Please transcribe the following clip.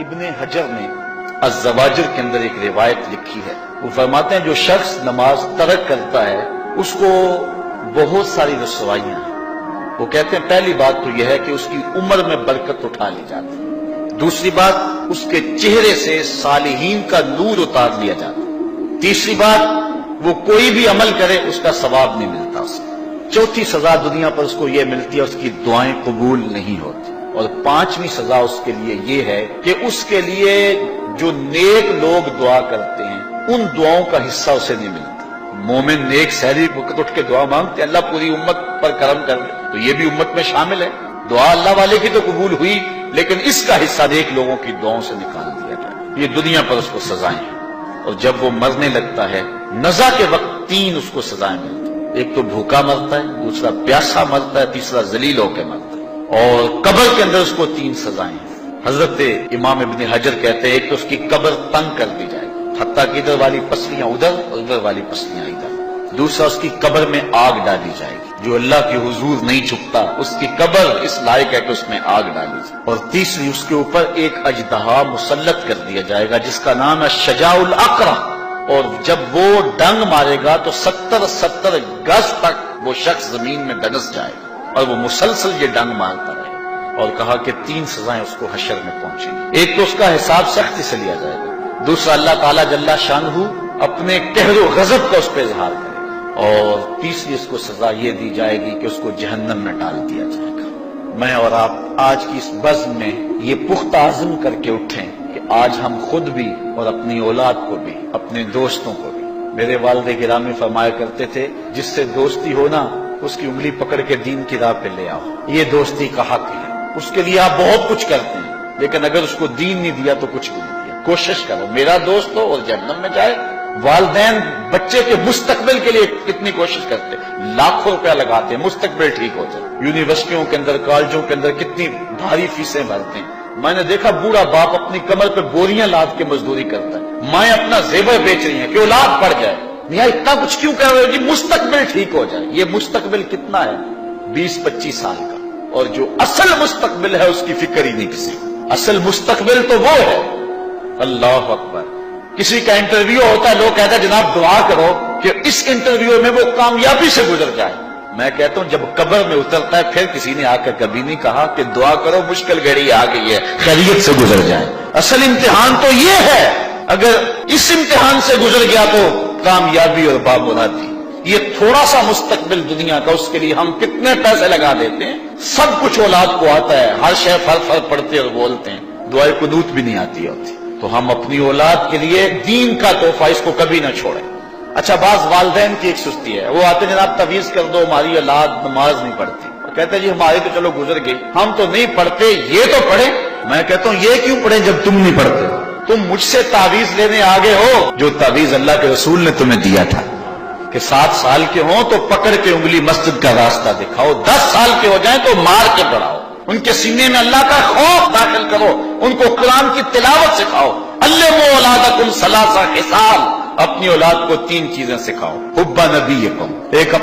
ابن حجر نے الزواجر کے اندر ایک روایت لکھی ہے. وہ فرماتے ہیں جو شخص نماز ترک کرتا ہے اس کو بہت ساری رسوائیاں ہیں. وہ کہتے ہیں پہلی بات تو یہ ہے کہ اس کی عمر میں برکت اٹھا لی جاتی ہے. دوسری بات اس کے چہرے سے صالحین کا نور اتار لیا جاتا ہے. تیسری بات وہ کوئی بھی عمل کرے اس کا ثواب نہیں ملتا اسے. چوتھی سزا دنیا پر اس کو یہ ملتی ہے اس کی دعائیں قبول نہیں ہوتی. اور پانچویں سزا اس کے لیے یہ ہے کہ اس کے لیے جو نیک لوگ دعا کرتے ہیں ان دعاؤں کا حصہ اسے نہیں ملتا. مومن نیک سحری وقت اٹھ کے دعا مانگتے اللہ پوری امت پر کرم کر دے تو یہ بھی امت میں شامل ہے. دعا اللہ والے کی تو قبول ہوئی لیکن اس کا حصہ نیک لوگوں کی دعاؤں سے نکال دیا جائے. یہ دنیا پر اس کو سزائیں ہیں. اور جب وہ مرنے لگتا ہے نزا کے وقت 3 اس کو سزائیں ملتی ہیں. ایک تو بھوکا مرتا ہے, دوسرا پیاسا مرتا ہے, تیسرا ذلیل ہو کے مرتا ہے. اور قبر کے اندر اس کو 3 سزائیں ہیں. حضرت امام ابن حجر کہتے ہیں ایک تو اس کی قبر تنگ کر دی جائے گی حتیٰ کہ ادھر والی پسلیاں ادھر اور ادھر والی پسلیاں ادھر. دوسرا اس کی قبر میں آگ ڈالی جائے گی. جو اللہ کے حضور نہیں چھپتا اس کی قبر اس لائق ہے کہ اس میں آگ ڈالی جائے. اور تیسری اس کے اوپر ایک اژدہا مسلط کر دیا جائے گا جس کا نام ہے شجاع الاقرع. اور جب وہ ڈنگ مارے گا تو 70 گز تک وہ شخص زمین میں دنس جائے گا اور وہ مسلسل یہ ڈنگ مارتا رہے گا. اور کہا کہ 3 سزائیں اس کو حشر میں پہنچیں گی. ایک تو اس کا حساب سختی سے لیا جائے گا. دوسرا اللہ تعالیٰ جل شانہ اپنے قہر و غضب کا اس پہ اظہار کرے گا. اور تیسری اس کو سزا یہ دی جائے گی کہ اس کو جہنم میں ڈال دیا جائے گا. میں اور آپ آج کی اس بزم میں یہ پختہ عزم کر کے اٹھیں کہ آج ہم خود بھی اور اپنی اولاد کو بھی اپنے دوستوں کو بھی. میرے والد گرامی فرمایا کرتے تھے جس سے دوستی ہونا اس کی انگلی پکڑ کے دین کی راہ پہ لے آؤ. یہ دوستی کا حق ہے. اس کے لیے آپ بہت کچھ کرتے ہیں لیکن اگر اس کو دین نہیں دیا تو کچھ بھی نہیں دیا. کوشش کرو میرا دوست ہو اور جہنم میں جائے. والدین بچے کے مستقبل کے لیے کتنی کوشش کرتے ہیں, لاکھوں روپیہ لگاتے ہیں مستقبل ٹھیک ہو جائے. یونیورسٹیوں کے اندر کالجوں کے اندر کتنی بھاری فیسیں بھرتے ہیں. میں نے دیکھا بوڑھا باپ اپنی کمر پہ بوریاں لاد کے مزدوری کرتا ہے. مائیں اپنا زیور بیچ رہی ہیں کہ اولاد پڑ جائے. میاں اتنا کچھ کیوں کر رہے ہو جی مستقبل ٹھیک ہو جائے. یہ مستقبل کتنا ہے 20-25 سال کا. اور جو اصل مستقبل ہے اس کی فکر ہی نہیں کسی کو. اصل مستقبل تو وہ ہے. اللہ اکبر. کسی کا انٹرویو ہوتا ہے لوگ کہتے ہیں جناب دعا کرو کہ اس انٹرویو میں وہ کامیابی سے گزر جائے. میں کہتا ہوں جب قبر میں اترتا ہے پھر کسی نے آ کر کبھی نہیں کہا کہ دعا کرو مشکل گھڑی آ گئی ہے خیریت سے گزر جائے. اصل امتحان تو یہ ہے. اگر اس امتحان سے گزر گیا تو کامیابی اور بامرادی. یہ تھوڑا سا مستقبل دنیا کا اس کے لیے ہم کتنے پیسے لگا دیتے ہیں. سب کچھ اولاد کو آتا ہے, ہر شے فر پڑھتے اور بولتے ہیں, دعائے قنوت بھی نہیں آتی ہوتی. تو ہم اپنی اولاد کے لیے دین کا تحفہ اس کو کبھی نہ چھوڑیں. اچھا بعض والدین کی ایک سستی ہے, وہ آتے ہیں جناب تعویذ کر دو ہماری اولاد نماز نہیں پڑھتی. کہتے ہیں جی ہماری تو چلو گزر گئی ہم تو نہیں پڑھتے یہ تو پڑھیں. میں کہتا ہوں یہ کیوں پڑھیں جب تم نہیں پڑھتے. تم مجھ سے تعویذ لینے آگے ہو جو تعویذ اللہ کے رسول نے تمہیں دیا تھا کہ 7 سال کے ہوں تو پکڑ کے انگلی مسجد کا راستہ دکھاؤ, 10 سال کے ہو جائیں تو مار کے پڑھاؤ, ان کے سینے میں اللہ کا خوف داخل کرو, ان کو قرآن کی تلاوت سکھاؤ. علموا اولادکم 3 خصال, اپنی اولاد کو 3 چیزیں سکھاؤ. حب نبیکم, ایک